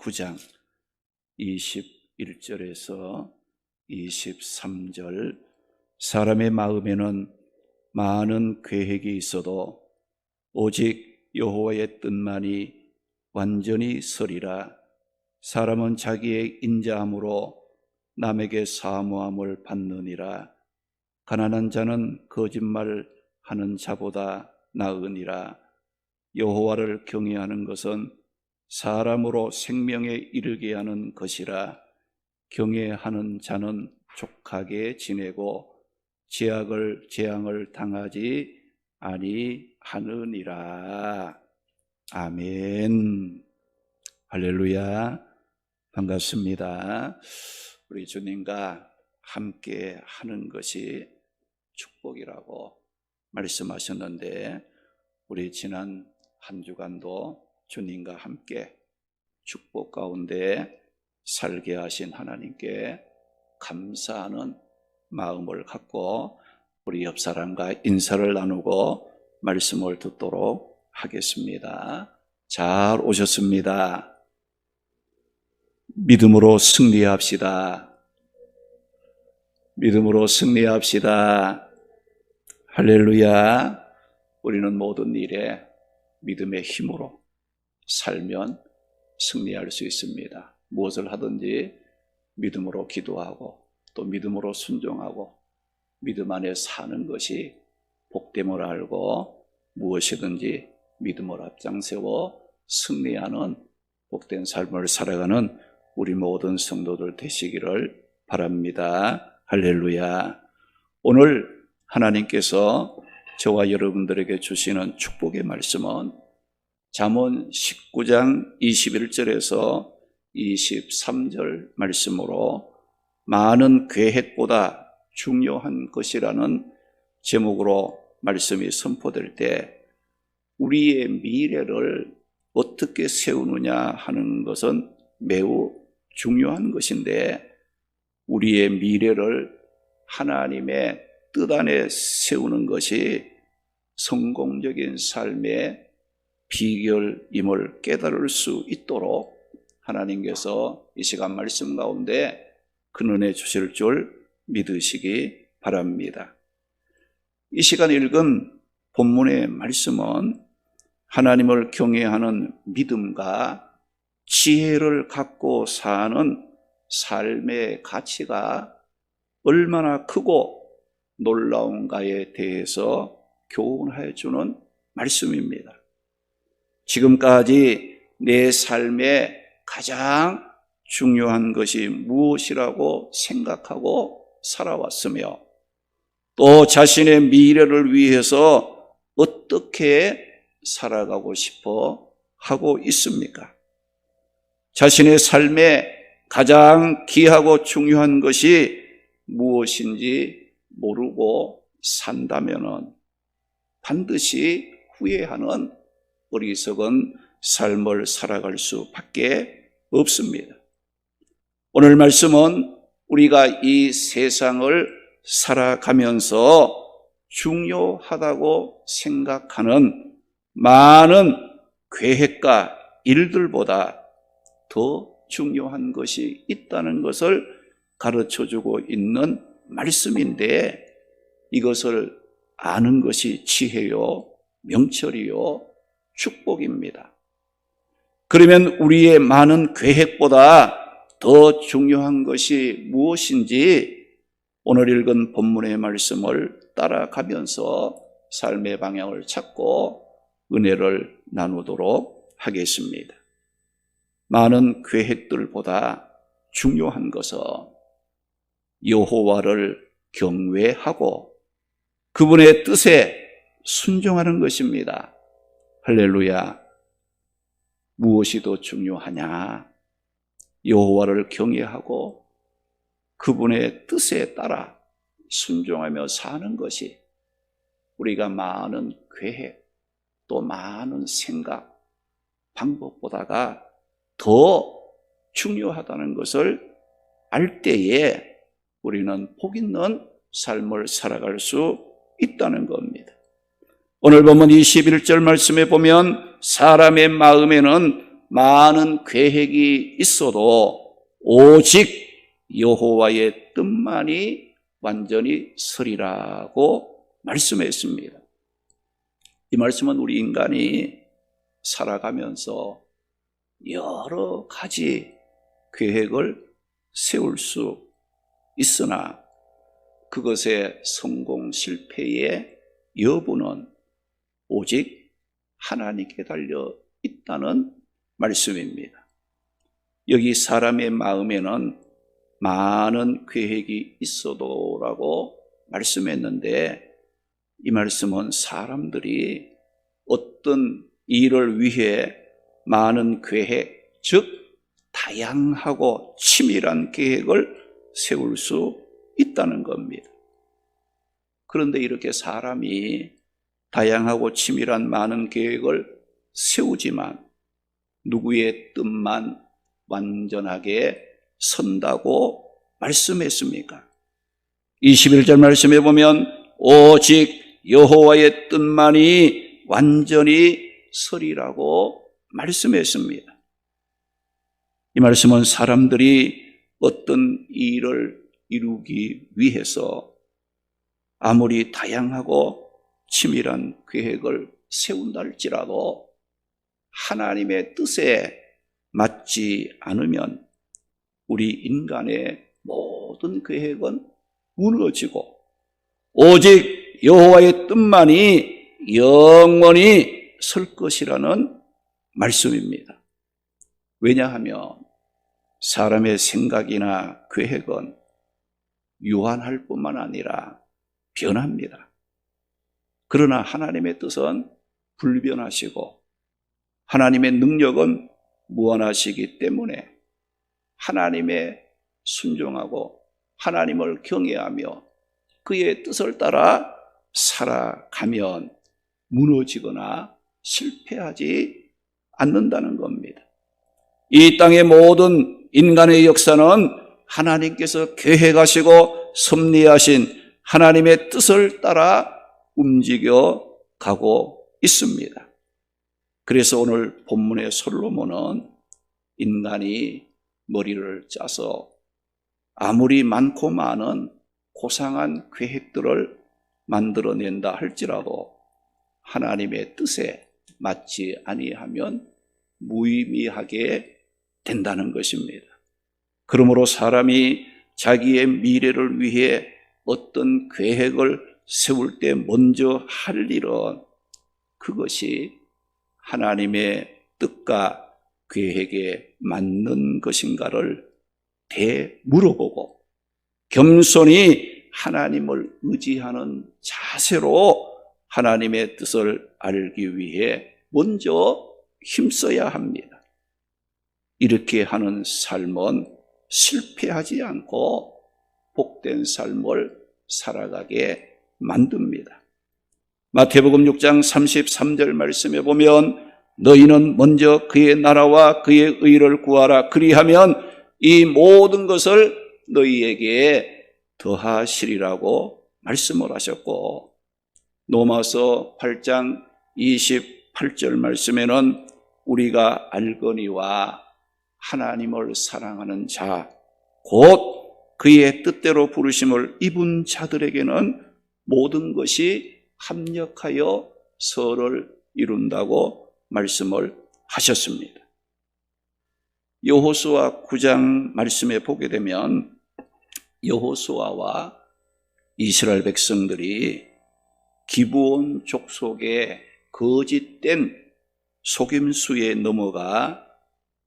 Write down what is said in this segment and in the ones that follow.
9장 21절에서 23절 사람의 마음에는 많은 계획이 있어도 오직 여호와의 뜻만이 완전히 서리라. 사람은 자기의 인자함으로 남에게 사모함을 받느니라. 가난한 자는 거짓말하는 자보다 나으니라. 여호와를 경외하는 것은 사람으로 생명에 이르게 하는 것이라. 경외하는 자는 족하게 지내고 재앙을 당하지 아니하느니라. 아멘. 할렐루야. 반갑습니다. 우리 주님과 함께 하는 것이 축복이라고 말씀하셨는데, 우리 지난 한 주간도 주님과 함께 축복 가운데 살게 하신 하나님께 감사하는 마음을 갖고 우리 옆 사람과 인사를 나누고 말씀을 듣도록 하겠습니다. 잘 오셨습니다. 믿음으로 승리합시다. 믿음으로 승리합시다. 할렐루야. 우리는 모든 일에 믿음의 힘으로 살면 승리할 수 있습니다. 무엇을 하든지 믿음으로 기도하고 또 믿음으로 순종하고 믿음 안에 사는 것이 복됨을 알고 무엇이든지 믿음을 앞장세워 승리하는 복된 삶을 살아가는 우리 모든 성도들 되시기를 바랍니다. 할렐루야. 오늘 하나님께서 저와 여러분들에게 주시는 축복의 말씀은 잠언 19장 21절에서 23절 말씀으로 많은 계획보다 중요한 것이라는 제목으로 말씀이 선포될 때, 우리의 미래를 어떻게 세우느냐 하는 것은 매우 중요한 것인데, 우리의 미래를 하나님의 뜻 안에 세우는 것이 성공적인 삶의 비결임을 깨달을 수 있도록 하나님께서 이 시간 말씀 가운데 큰 은혜 주실 줄 믿으시기 바랍니다. 이 시간 읽은 본문의 말씀은 하나님을 경외하는 믿음과 지혜를 갖고 사는 삶의 가치가 얼마나 크고 놀라운가에 대해서 교훈해 주는 말씀입니다. 지금까지 내 삶에 가장 중요한 것이 무엇이라고 생각하고 살아왔으며, 또 자신의 미래를 위해서 어떻게 살아가고 싶어 하고 있습니까? 자신의 삶에 가장 귀하고 중요한 것이 무엇인지 모르고 산다면은 반드시 후회하는 어리석은 삶을 살아갈 수밖에 없습니다. 오늘 말씀은 우리가 이 세상을 살아가면서 중요하다고 생각하는 많은 계획과 일들보다 더 중요한 것이 있다는 것을 가르쳐주고 있는 말씀인데, 이것을 아는 것이 지혜요, 명철이요, 축복입니다. 그러면 우리의 많은 계획보다 더 중요한 것이 무엇인지 오늘 읽은 본문의 말씀을 따라가면서 삶의 방향을 찾고 은혜를 나누도록 하겠습니다. 많은 계획들보다 중요한 것은 여호와를 경외하고 그분의 뜻에 순종하는 것입니다. 할렐루야. 무엇이 더 중요하냐? 여호와를 경외하고 그분의 뜻에 따라 순종하며 사는 것이 우리가 많은 계획 또 많은 생각 방법보다가 더 중요하다는 것을 알 때에 우리는 복 있는 삶을 살아갈 수 있다는 겁니다. 오늘 본문 21절 말씀에 보면 사람의 마음에는 많은 계획이 있어도 오직 여호와의 뜻만이 완전히 서리라고 말씀했습니다. 이 말씀은 우리 인간이 살아가면서 여러 가지 계획을 세울 수 있으나 그것의 성공 실패의 여부는 오직 하나님께 달려 있다는 말씀입니다. 여기 사람의 마음에는 많은 계획이 있어도라고 말씀했는데 이 말씀은 사람들이 어떤 일을 위해 많은 계획, 즉 다양하고 치밀한 계획을 세울 수 있다는 겁니다. 그런데 이렇게 사람이 다양하고 치밀한 많은 계획을 세우지만 누구의 뜻만 완전하게 선다고 말씀했습니까? 21절 말씀에 보면 오직 여호와의 뜻만이 완전히 서리라고 말씀했습니다. 이 말씀은 사람들이 어떤 일을 이루기 위해서 아무리 다양하고 치밀한 계획을 세운다 할지라도 하나님의 뜻에 맞지 않으면 우리 인간의 모든 계획은 무너지고 오직 여호와의 뜻만이 영원히 설 것이라는 말씀입니다. 왜냐하면 사람의 생각이나 계획은 유한할 뿐만 아니라 변합니다. 그러나 하나님의 뜻은 불변하시고 하나님의 능력은 무한하시기 때문에 하나님의 순종하고 하나님을 경외하며 그의 뜻을 따라 살아가면 무너지거나 실패하지 않는다는 겁니다. 이 땅의 모든 인간의 역사는 하나님께서 계획하시고 섭리하신 하나님의 뜻을 따라 움직여 가고 있습니다. 그래서 오늘 본문의 솔로몬은 인간이 머리를 짜서 아무리 많고 많은 고상한 계획들을 만들어낸다 할지라도 하나님의 뜻에 맞지 아니하면 무의미하게 된다는 것입니다. 그러므로 사람이 자기의 미래를 위해 어떤 계획을 세울 때 먼저 할 일은 그것이 하나님의 뜻과 계획에 맞는 것인가를 되물어보고 겸손히 하나님을 의지하는 자세로 하나님의 뜻을 알기 위해 먼저 힘써야 합니다. 이렇게 하는 삶은 실패하지 않고 복된 삶을 살아가게 만듭니다. 마태복음 6장 33절 말씀에 보면 너희는 먼저 그의 나라와 그의 의를 구하라. 그리하면 이 모든 것을 너희에게 더하시리라고 말씀을 하셨고 로마서 8장 28절 말씀에는 우리가 알거니와 하나님을 사랑하는 자, 곧 그의 뜻대로 부르심을 입은 자들에게는 모든 것이 합력하여 선을 이룬다고 말씀을 하셨습니다. 여호수아 9장 말씀에 보게 되면 여호수아와 이스라엘 백성들이 기브온 족속의 거짓된 속임수에 넘어가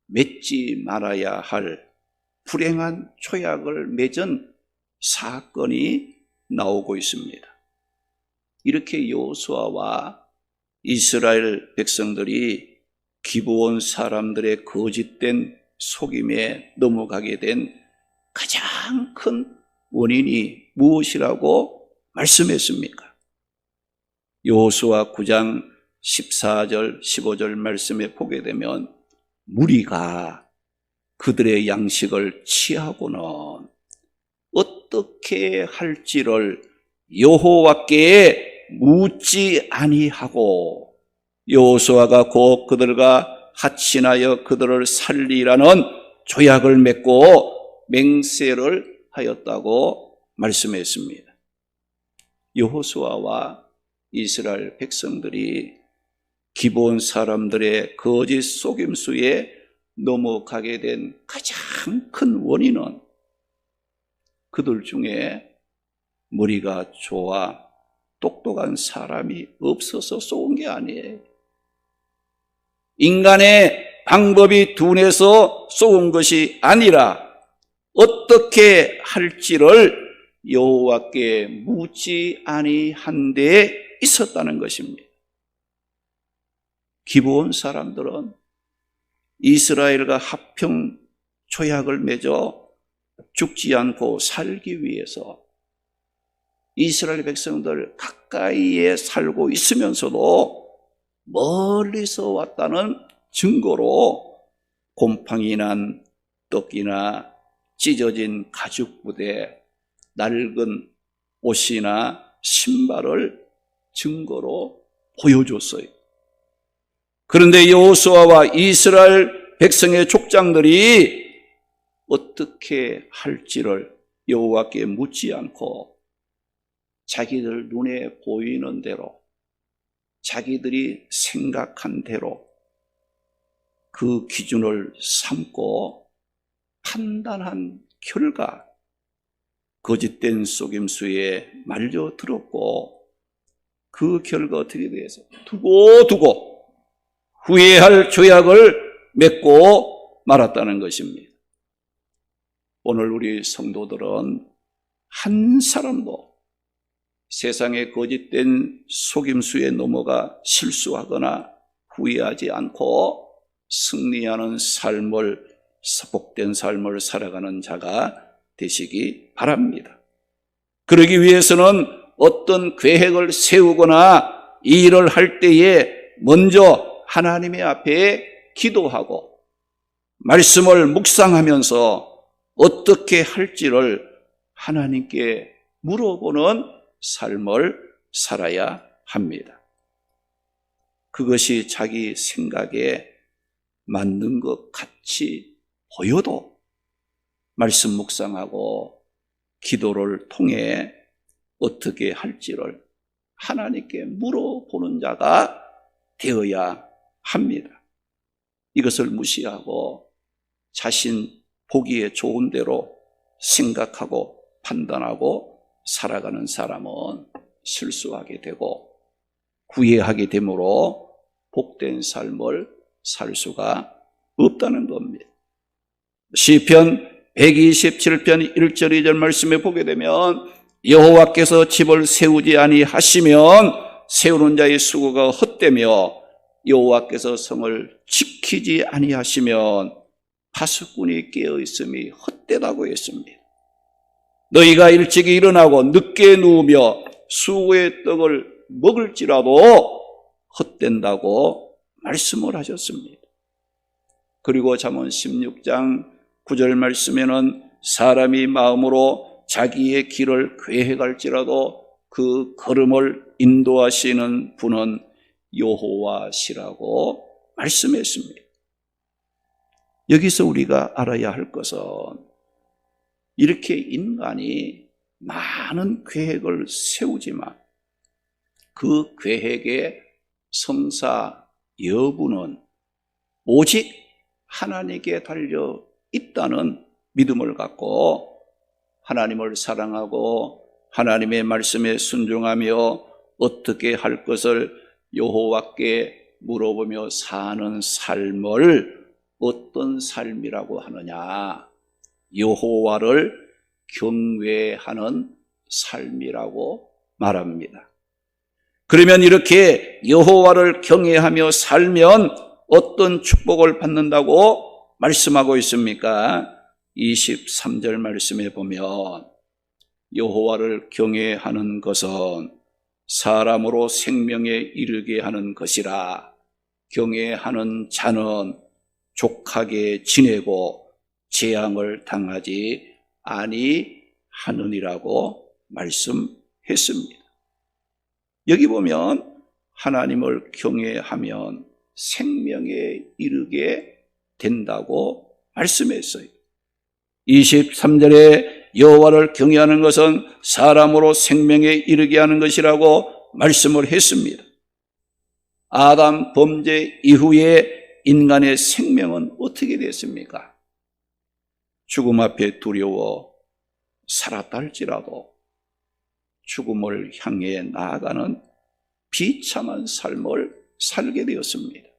맺지 말아야 할 불행한 초약을 맺은 사건이 나오고 있습니다. 이렇게 여호수아와 이스라엘 백성들이 기브온 사람들의 거짓된 속임에 넘어가게 된 가장 큰 원인이 무엇이라고 말씀했습니까? 여호수아 9장 14절 15절 말씀에 보게 되면 무리가 그들의 양식을 취하고는 어떻게 할지를 여호와께 묻지 아니하고 여호수아가 곧 그들과 하친하여 그들을 살리라는 조약을 맺고 맹세를 하였다고 말씀했습니다. 여호수아와 이스라엘 백성들이 기브온 사람들의 거짓 속임수에 넘어가게 된 가장 큰 원인은 그들 중에 머리가 좋아 똑똑한 사람이 없어서 쏘은 게 아니에요. 인간의 방법이 둔해서 쏘은 것이 아니라 어떻게 할지를 여호와께 묻지 아니한 데 있었다는 것입니다. 기브온 사람들은 이스라엘과 합평 조약을 맺어 죽지 않고 살기 위해서 이스라엘 백성들 가까이에 살고 있으면서도 멀리서 왔다는 증거로 곰팡이 난 떡이나 찢어진 가죽 부대, 낡은 옷이나 신발을 증거로 보여줬어요. 그런데 여호수아와 이스라엘 백성의 족장들이 어떻게 할지를 여호와께 묻지 않고 자기들 눈에 보이는 대로, 자기들이 생각한 대로 그 기준을 삼고 판단한 결과 거짓된 속임수에 말려들었고, 그 결과 어떻게 되어서 두고 후회할 조약을 맺고 말았다는 것입니다. 오늘 우리 성도들은 한 사람도 세상의 거짓된 속임수에 넘어가 실수하거나 후회하지 않고 승리하는 삶을, 복된 삶을 살아가는 자가 되시기 바랍니다. 그러기 위해서는 어떤 계획을 세우거나 이 일을 할 때에 먼저 하나님의 앞에 기도하고 말씀을 묵상하면서 어떻게 할지를 하나님께 물어보는 삶을 살아야 합니다. 그것이 자기 생각에 맞는 것 같이 보여도 말씀 묵상하고 기도를 통해 어떻게 할지를 하나님께 물어보는 자가 되어야 합니다. 이것을 무시하고 자신 보기에 좋은 대로 생각하고 판단하고 살아가는 사람은 실수하게 되고 후회하게 되므로 복된 삶을 살 수가 없다는 겁니다. 시편 127편 1절 2절 말씀에 보게 되면 여호와께서 집을 세우지 아니하시면 세우는 자의 수고가 헛되며 여호와께서 성을 지키지 아니하시면 파수꾼이 깨어있음이 헛되다고 했습니다. 너희가 일찍이 일어나고 늦게 누우며 수고의 떡을 먹을지라도 헛된다고 말씀을 하셨습니다. 그리고 잠언 16장 9절 말씀에는 사람이 마음으로 자기의 길을 계획할지라도 그 걸음을 인도하시는 분은 여호와시라고 말씀했습니다. 여기서 우리가 알아야 할 것은 이렇게 인간이 많은 계획을 세우지만 그 계획의 성사 여부는 오직 하나님께 달려 있다는 믿음을 갖고 하나님을 사랑하고 하나님의 말씀에 순종하며 어떻게 할 것을 여호와께 물어보며 사는 삶을 어떤 삶이라고 하느냐? 여호와를 경외하는 삶이라고 말합니다. 그러면 이렇게 여호와를 경외하며 살면 어떤 축복을 받는다고 말씀하고 있습니까? 23절 말씀에 보면 여호와를 경외하는 것은 사람으로 생명에 이르게 하는 것이라 경외하는 자는 족하게 지내고 재앙을 당하지 아니하느니라고 말씀했습니다. 여기 보면 하나님을 경외하면 생명에 이르게 된다고 말씀했어요. 23절에 여호와를 경외하는 것은 사람으로 생명에 이르게 하는 것이라고 말씀을 했습니다. 아담 범죄 이후에 인간의 생명은 어떻게 됐습니까? 죽음 앞에 두려워 살았다 할지라도 죽음을 향해 나아가는 비참한 삶을 살게 되었습니다.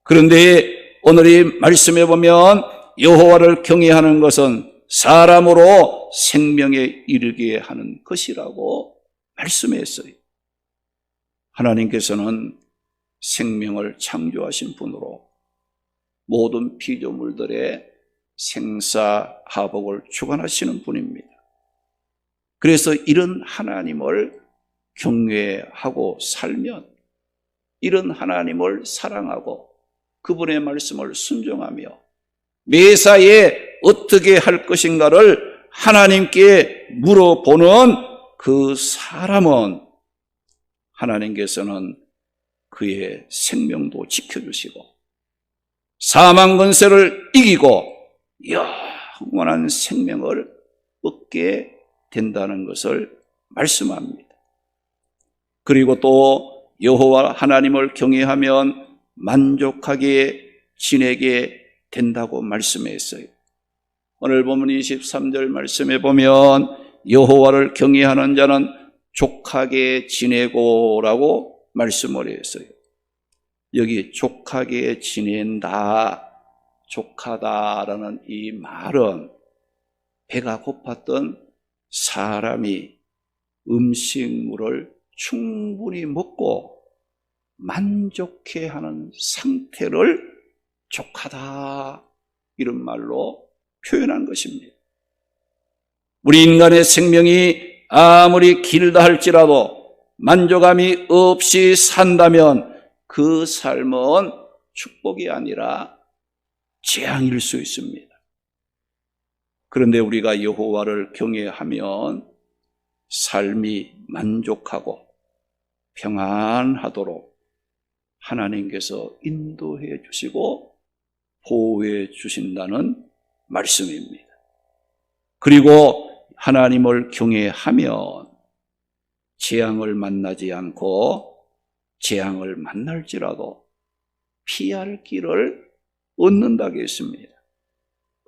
그런데 오늘 이 말씀에 보면 여호와를 경외하는 것은 사람으로 생명에 이르게 하는 것이라고 말씀했어요. 하나님께서는 생명을 창조하신 분으로 모든 피조물들의 생사하복을 주관하시는 분입니다. 그래서 이런 하나님을 경외하고 살면, 이런 하나님을 사랑하고 그분의 말씀을 순종하며 매사에 어떻게 할 것인가를 하나님께 물어보는 그 사람은 하나님께서는 그의 생명도 지켜주시고 사망 권세를 이기고 영원한 생명을 얻게 된다는 것을 말씀합니다. 그리고 또 여호와 하나님을 경외하면 만족하게 지내게 된다고 말씀했어요. 오늘 보면 23절 말씀에 보면 여호와를 경외하는 자는 족하게 지내고라고 말씀을 했어요. 여기 족하게 지낸다, 족하다라는 이 말은 배가 고팠던 사람이 음식물을 충분히 먹고 만족해하는 상태를 족하다 이런 말로 표현한 것입니다. 우리 인간의 생명이 아무리 길다 할지라도 만족함이 없이 산다면 그 삶은 축복이 아니라 재앙일 수 있습니다. 그런데 우리가 여호와를 경외하면 삶이 만족하고 평안하도록 하나님께서 인도해 주시고 보호해 주신다는 말씀입니다. 그리고 하나님을 경외하면 재앙을 만나지 않고 재앙을 만날지라도 피할 길을 얻는다고 했습니다.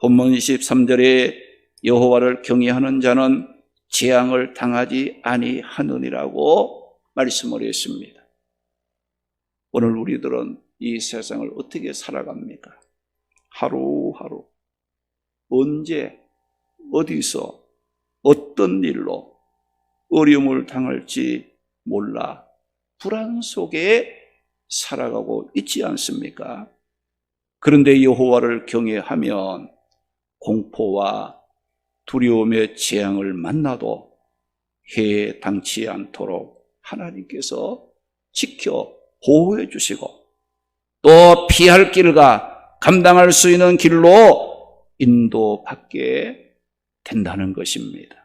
본문 23절에 여호와를 경외하는 자는 재앙을 당하지 아니하느니라고 말씀을 했습니다. 오늘 우리들은 이 세상을 어떻게 살아갑니까? 하루하루 언제 어디서 어떤 일로 어려움을 당할지 몰라 불안 속에 살아가고 있지 않습니까? 그런데 여호와를 경외하면 공포와 두려움의 재앙을 만나도 해에 당치 않도록 하나님께서 지켜 보호해 주시고 또 피할 길과 감당할 수 있는 길로 인도받게 된다는 것입니다.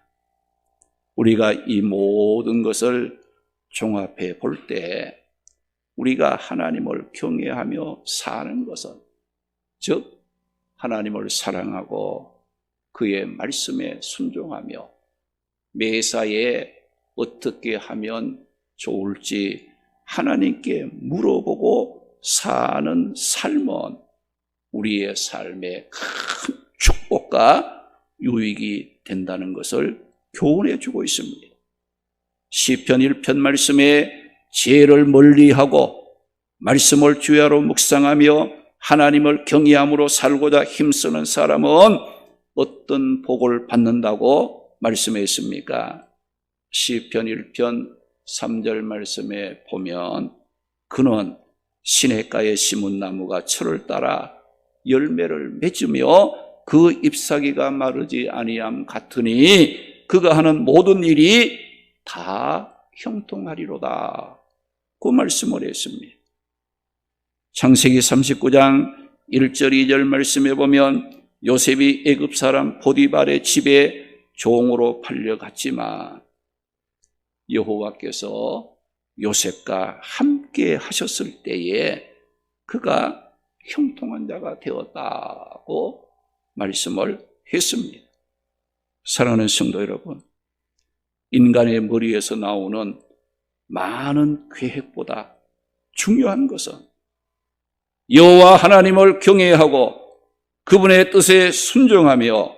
우리가 이 모든 것을 종합해 볼 때 우리가 하나님을 경외하며 사는 것은 즉 하나님을 사랑하고 그의 말씀에 순종하며 매사에 어떻게 하면 좋을지 하나님께 물어보고 사는 삶은 우리의 삶에 큰 축복과 유익이 된다는 것을 교훈해 주고 있습니다. 시편 1편 말씀에 죄를 멀리하고 말씀을 주야로 묵상하며 하나님을 경외함으로 살고자 힘쓰는 사람은 어떤 복을 받는다고 말씀했습니까? 시편 1편 3절 말씀에 보면 그는 시냇가에 심은 나무가 철을 따라 열매를 맺으며 그 잎사귀가 마르지 아니함 같으니 그가 하는 모든 일이 다 형통하리로다. 그 말씀을 했습니다. 창세기 39장 1절 2절 말씀에 보면 요셉이 애굽 사람 보디발의 집에 종으로 팔려갔지만 여호와께서 요셉과 함께 하셨을 때에 그가 형통한 자가 되었다고 말씀을 했습니다. 사랑하는 성도 여러분, 인간의 머리에서 나오는 많은 계획보다 중요한 것은 여호와 하나님을 경외하고 그분의 뜻에 순종하며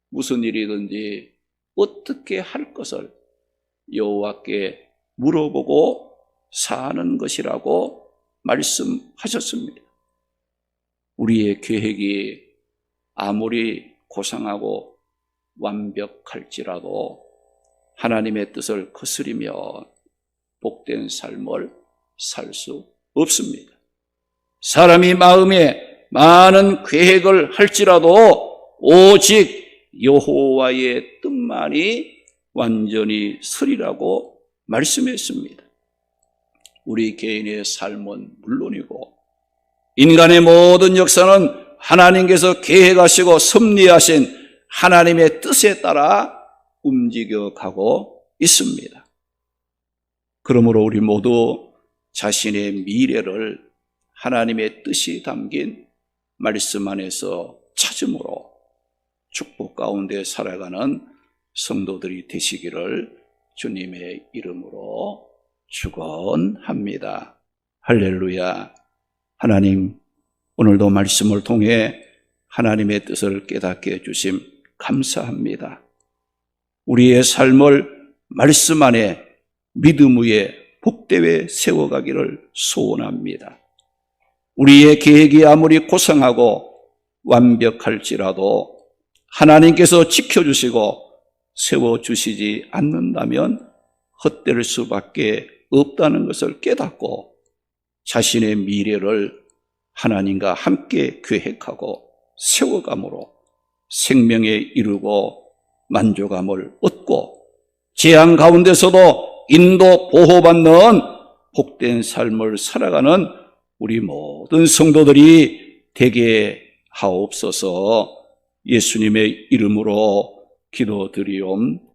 무슨 일이든지 어떻게 할 것을 여호와께 물어보고 사는 것이라고 말씀하셨습니다. 우리의 계획이 아무리 고상하고 완벽할지라도 하나님의 뜻을 거스리며 복된 삶을 살 수 없습니다. 사람이 마음에 많은 계획을 할지라도 오직 여호와의 뜻만이 완전히 서리라고 말씀했습니다. 우리 개인의 삶은 물론이고 인간의 모든 역사는 하나님께서 계획하시고 섭리하신 하나님의 뜻에 따라 움직여가고 있습니다. 그러므로 우리 모두 자신의 미래를 하나님의 뜻이 담긴 말씀 안에서 찾음으로 축복 가운데 살아가는 성도들이 되시기를 주님의 이름으로 축원합니다. 할렐루야. 하나님, 오늘도 말씀을 통해 하나님의 뜻을 깨닫게 해주심 감사합니다. 우리의 삶을 말씀 안에 믿음 위에 복되게 세워가기를 소원합니다. 우리의 계획이 아무리 고상하고 완벽할지라도 하나님께서 지켜주시고 세워주시지 않는다면 헛될 수밖에 없다는 것을 깨닫고 자신의 미래를 하나님과 함께 계획하고 세워감으로 생명에 이르고 만족함을 얻고 재앙 가운데서도 인도 보호받는 복된 삶을 살아가는 우리 모든 성도들이 되게 하옵소서. 예수님의 이름으로 기도드리옵